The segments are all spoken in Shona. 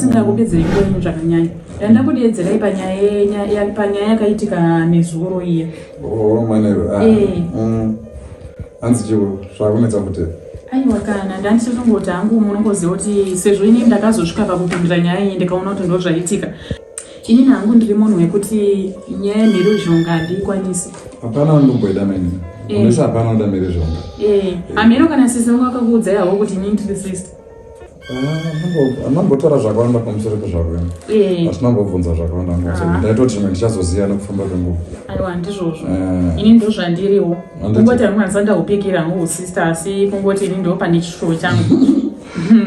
ndisingakupedzeri kwenyu zvakanyanya. Ndakudedzerai panyaya yakaitika nezuro iya. Manero. Hanzi chiwo zvakunetsa kuti. Aiwa kana ndanditongoti hangu munongoziva kuti sezvo inini ndakazosvika pakupindura nyaya iyi ndikaona kuti ndo zvaitika. Inini hangu ndiri munhu wekuti nyaya yemheruzhonga handiikwanisi. Hapana undomboida mene. Unesi hapana unoda mheruzhonga. Hameno kana sisi vangu vakakuudzai havo kuti inini ndiri sister. Anambotora zvakawanda pamusoro pezvako. Asinambobvunza zvakawanda pamusoro. Ndaitoti zvimwe ndichazoziya nekufamba kwenguva. Aiwa ndizvozvo. Ini ndo zvandiriwo. Kungoti hamuna ndahupikira hangu usister asi kungoti ini ndo pane chishuwo changu.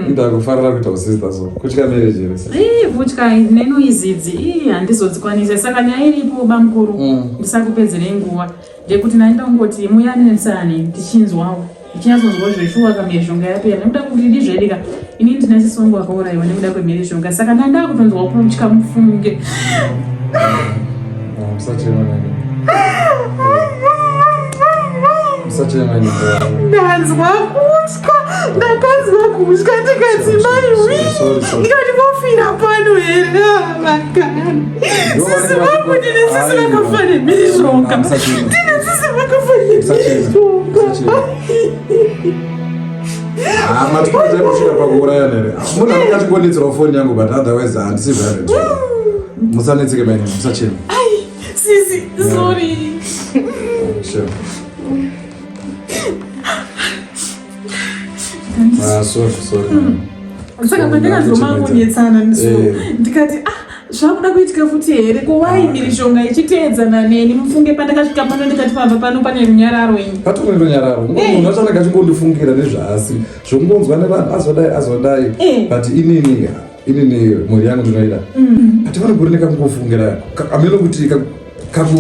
Ndakufarira kuita usister so. Kutya marriage here. Kutya neno izidzi. Handizozikwanisa. Saka nyaya iripo bamukuru. Ndisakupedzerei nguva. Ndekuti ndangoti muyanisane ndichinzwawo. Ndichinzwawo zveshuwa kamheruzhonga yapera. Nekuda kuti ndizvedika. Ini ndina chisongo akaurayiwa nekuda kwemheruzhonga. Saka ndakutonzwa kutya mufunge. Ndanzwa kutya. Ndakazwa kutya ndikati maiwi. Ndikati mofira pano here vakani. Sisi vangu ndine sisi vakafa nemheruzhonga. Ndine sisi vakafa nemheruzhonga. Matikuita kusvika pakuuraya nere. Munhu akachingonditsirawo foni yangu but otherwise handisi zvare. Musanetseke maine, musachema. Ai, sisi, sorry. Sure. Sorry. Saka pandakazomangonyetsana ndikati zvakuda kuitika futi here kowai mheruzhonga ichiteedzana neni mufunge pandakasvika pano ndikati pabva pano pane runyararo ini. Patone runyararo. Munhu achange achingondifungira nezvaasi zvokungonzwa nevanhu azodai but inini mhuri yangu ndinoida. Ati vanogori nekakungofungira ameno kuti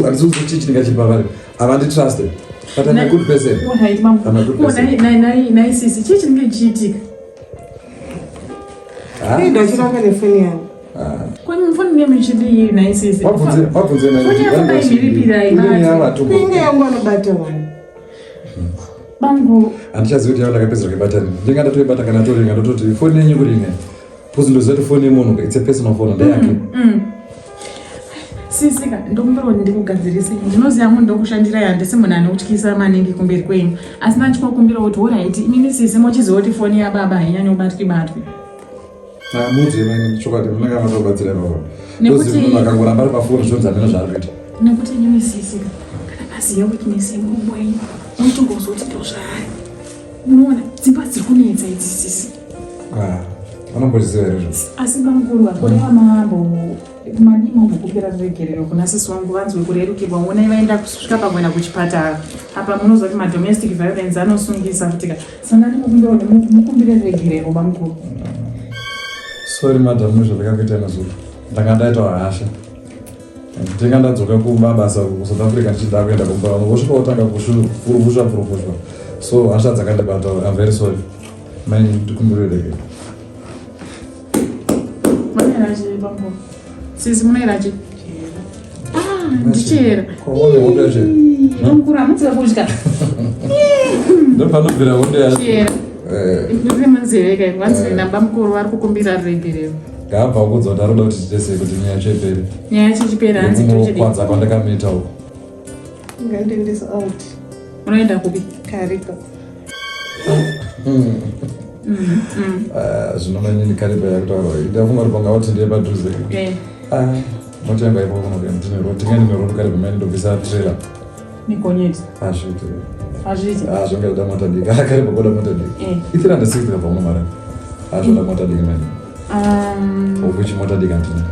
handizokuti chinenge chipavari havanditrusted. But I'm a good person. I'm a good person. Naisisi chii chinenge chiitika? Ndachiranga nefoni yangu. Kwani mfoni ndiyemichidii naisisi? Wabvunze Pinga yangu anobata vanhu. Bangu. Handichazivi kuti yava ndakapedzera kubatani. Ndingandatoibata kana toringa ndototi foni yenyu kuringa. Kuzi ndoziva kuti foni yemunhu it's a personal phone ndeyake. Sisika ndokumbirwa ndikugadzirise. Ndinoziva munhu ndokushandirai handisi munhu anokutyisa maningi kumberi kwenyu. Asi ndachikumbira kuti alright inini sisi mochiziva kuti foni yababa hainyanya kubatwi. Mudzi mani chokwadi munenge matobatsira baba. Nekuti munhu akangoramba ari pafoni zvonzi hameno zvaari kuita. Nekuti nyimi sisika kana aziva kuti nesimbo yenyu unotongozoti ndo zvaari. Unoona dzimba dziri kunetsa idzi sisi. Vanomboziva here izvo. Asi bamukuru vakoreva madimambokupera regerero kuna sisi wangu vanzwe kurerukirwa onai vaenda kusvika pamwena kuchipatara. Apa munozva kuti madomestic violence anosungisa kutika. Saka ndikukumbira kuti mukumbire regerero bamukuru. Sorry madam nezvandakakuita nezuro. Ndanga ndaitawo hasha. Ndinga ndadzoka kumabasa kuSouth Africa ndichida kuenda kumba vosvika kutanga kufurufushwa. So hasha dzakandibata. I'm very sorry. Mani ndikumbire regerero. Maneraje bamukuru. Sisi munairaje? Ndichera. Kwaone hondo yacho. Bamukuru amutsika kudya. Ndopanobvira hondo yacho. Ndiri munzeveka inwanzi nabamukuru vari kukumbira regerero. Ngabva kudza kuti aroda kuti titese kuti nyaya yacho ipere. Nyaya yacho ichipera hanzi tochidi. Kwadza kwandakamuita uko. Ngaendesa out. Unoenda kupi? Karipa. Zvinomanyini karipa yakutaura. Ndafunga kuti pangauti ndiye padhuze. Motenga ipo kunogenda ndine road karipa mani ndobvisa trailer. Nikonyeti. Azviti. Zvonge da mota diki. Karipa koda mota diki. Itira ndasikira pa unomara. Azvoda mota diki mani. Which mota diki antina.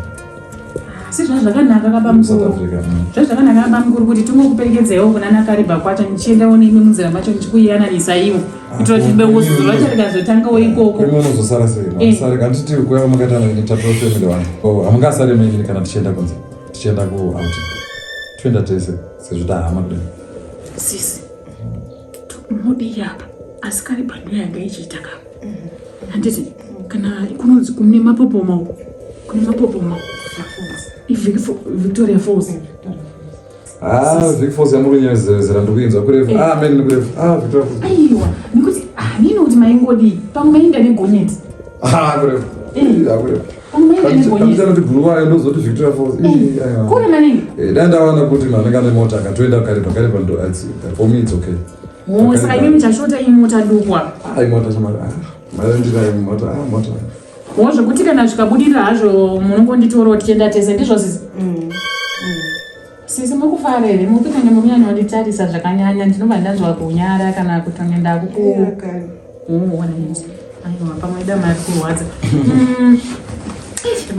Si zvakanaka kabamukuru. Zvakanaka kabamukuru kuti tungokuperekedzewo kuna Kariba kwacho nichiendawo nemi munzira macho nichikuyananisa iwo. Kuitira kuti beuzuva rikazotanga ikoko. Unozosara sei? Sare kanditi kuya makatana nitatoa family wangu. Hamungasare mimi kana tichienda kunze. Tichienda ku out. Twenda tese. Sezvita hama kudai. Sisi. Mudi yapa. Asikari pandu yanga ichiitaka. Handiti kana kunonzi kumne mapopoma. Kune mapopoma. Victoria Falls. Vic Falls yamurunyazira ndikuinzwa kurefu. Meni ndikurefu. Victoria Falls. Aiwa, nikuti nini kuti maingodi pamwe mainda negonyeti. Kurefu. Kurefu. Kamisa kuti guru wayo ndozoti Victoria Falls. Kuri maningi. Danda wana kuti mananga nemota akatoenda karipa ndo atsi. For me it's okay. Saka imi mchashota imota dukwa. Imota chamara. Marandira imota mota. Zvekuti kana zvikabudira hazvo munongonditoro tienda tese ndizvo sisi. Sisi mukufara here mupinda nemunyanya wanditarisa zvakanyanya ndinobva ndanzwa kunyara kana kutonenda kuku. Aiwa pamweda mari kurwadza.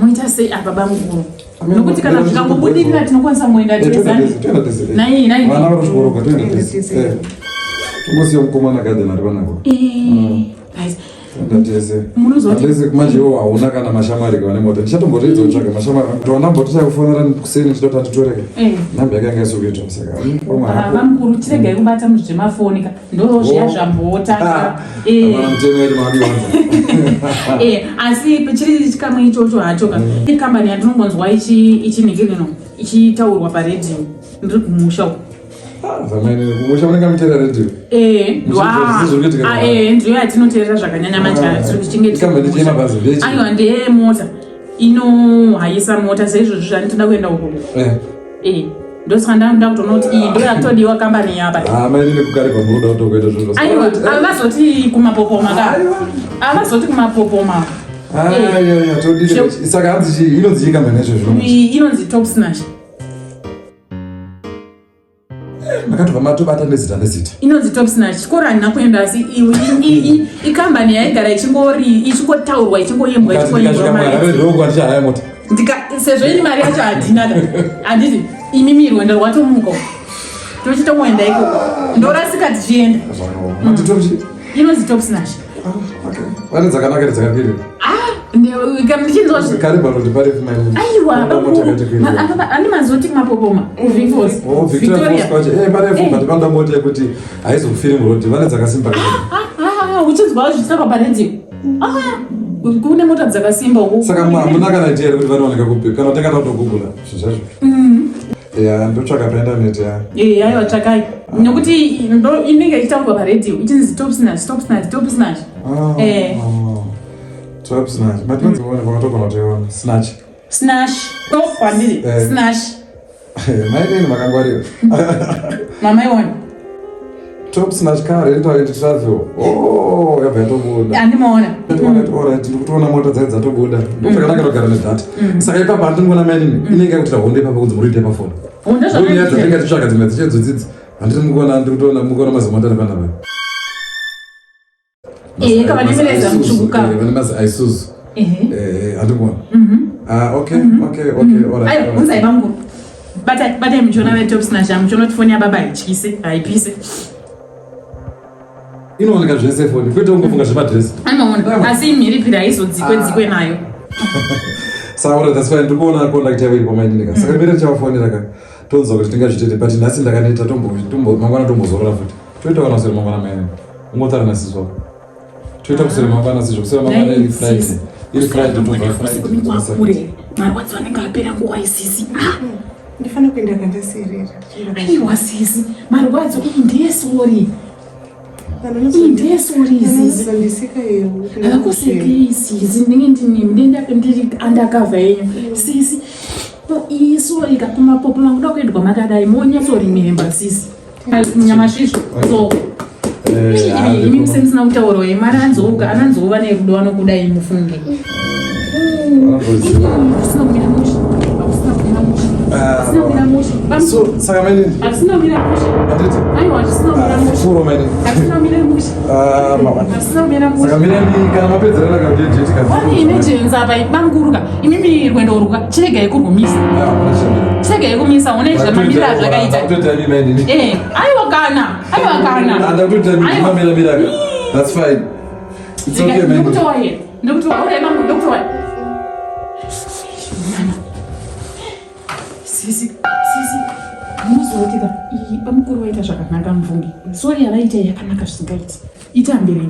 Moita sei apa bamukuru? Nokuti kana zvikangobudirira tinokwanisa muenda tezani. Nai. Vana vari kuchikoro kwatoenda tese. Tumosiya mukomana gadheni ari vanako. Ndese kumajewo hauna kana mashamari kavane mota. Ndichatomboridza kutsvaga mashamari. Tona mbotichakufonera kuseni ndichitoti atitoreke. Nhambi yake yanga isokuitwa saka. Bamukuru tiregai kubata muzvemafoni ndo zviya zvambotanga. Mutemo wedu mabiwanza. Asi chiri chikamwe ichocho hacho ka. Ikambani yandinombonzwa ichinhikirino ichitaurwa paredhiyo ndiri kumusha uko. Zamani kumusha munenge mutera radio. Ndiyo yatinoteerera zvakanyanya machara tiri kuchinge Ikambani chema bhazi vechi. Aiwa ndeye mota inohayisa mota saizvozvo zvandinoda kuenda uko. Ndosaka ndakuda kutoona kuti iyi ndo yakutodiwa kambani yapa. Maini nekugare pamuroda kutokuita zvinhu. Aiwa avazoti kumapopoma ka. Avazoti kumapopoma. Todire. Saka hanzi inonzi ikambani yacho zvino. Inonzi Top Snatch. Makatobva matobata nezita nezita. Inonzi Top Snatch. Chikoro handina kuenda asi ikambani yaigara ichingotaurwa ichingoyembwa mari. Sezvo ini mari yacho handina handiti imimi rwendo rwatomuka tochitomoenda ikoko ndorasika tichienda. Inonzi Top Snatch. Vane dzakanaka dzakapiri. Ndichinzwa aiwa ane mazoti kumapopoma Victoria but vanoda mota yekuti haizofiri murodi. Vane dzakasimba uchinzwawo zvichitaurwa paredhiyo. Kune mota dzakasimba uko. Saka hamuna kana idea yekuti vanooneka kupi kana utekada kutogugula zvinhu zvazvo. Ndotsvaka paindaneti. Aiwa tsvakai nokuti inenge ichitaurwa paredhiyo ichinzi Top Snatch. Top Snatch. Matinonziona vakatogona kutoiona. Snatch. Kwandiri. Snatch. Maideni makangwarira. Mamaiona. Top Snatch car inotaura kuti travel. Yabva yatobuda. Handimaona. Ndikutoona mota dzadzo dzatobuda. Ndochakanaka kugara nedhata. Saka ipapo handinogona maideni inenge yakuti honde ipapo kunzi muri kuita pafoni. Honda zvakaitika. Ndinenge titsvaka dzimwe dzichedzo handiti ndikutoona mukona mazimota nepanapa. Kava nemereza mutsvuka. Vane mazi Isuzu. Handikuona. Okay, alright. Unzai bamukuru. Batai muchiona ve Top Snatch muchiona kuti foni yababa haityise haipise. Inooneka zvese foni kwete ungofunga zvemadresi. Anoona asi imhiripiri haizodzikwe nayo. Saka that's fine. Ndikuona contact yavo iri pamainika. Saka mberi tichavafonera ka tonzwa kuti tingazvitete but nhasi ndakaneta mangwana tombozorora futi. Toita kana kusere mangwana maini. Ungotaura nasizwa. Toita kusere mangwana sizvo kusere mangwana iri Friday. Iri Friday tobva Friday. Marwadzo anenge apera nguva isisi. Ndifana kuenda kandaserera. Aiwa sisi marwadzo ndesori. Ndesori izizi. Ndisika iyo. Akakuseke izizi ndinge ndenda ndiri undercover yenyu. Sisi isori kapuma popula kuda kuendwa makadai monyasori member sisi. Nyamashisho. So imi msensina kutauro mari ananzova nerudo anokudai mufunge. Sina kumira mushi. So, saka maini. Asina kumira mushi. Aiwa, asina kumira mushi. Furo maini. Asina kumira mushi. Asina kumira mushi. Saka maini kana mapedzerana kajeje tika. Wani inejenza apa banguruka. Imimi rwendo ruka. Chirega yekurumisa. Chirega yekumisa one zvamamira zvakaita. Ndotami maini. Aiwa kana. Ndotami mira. That's fine. It's okay maini. Ndikutowa. Ore mambo ndikutowa. Sisi munozotika bamukuru vaita zvakanaka muvungi sori yavaita yakanaka zvisingaiti itambirei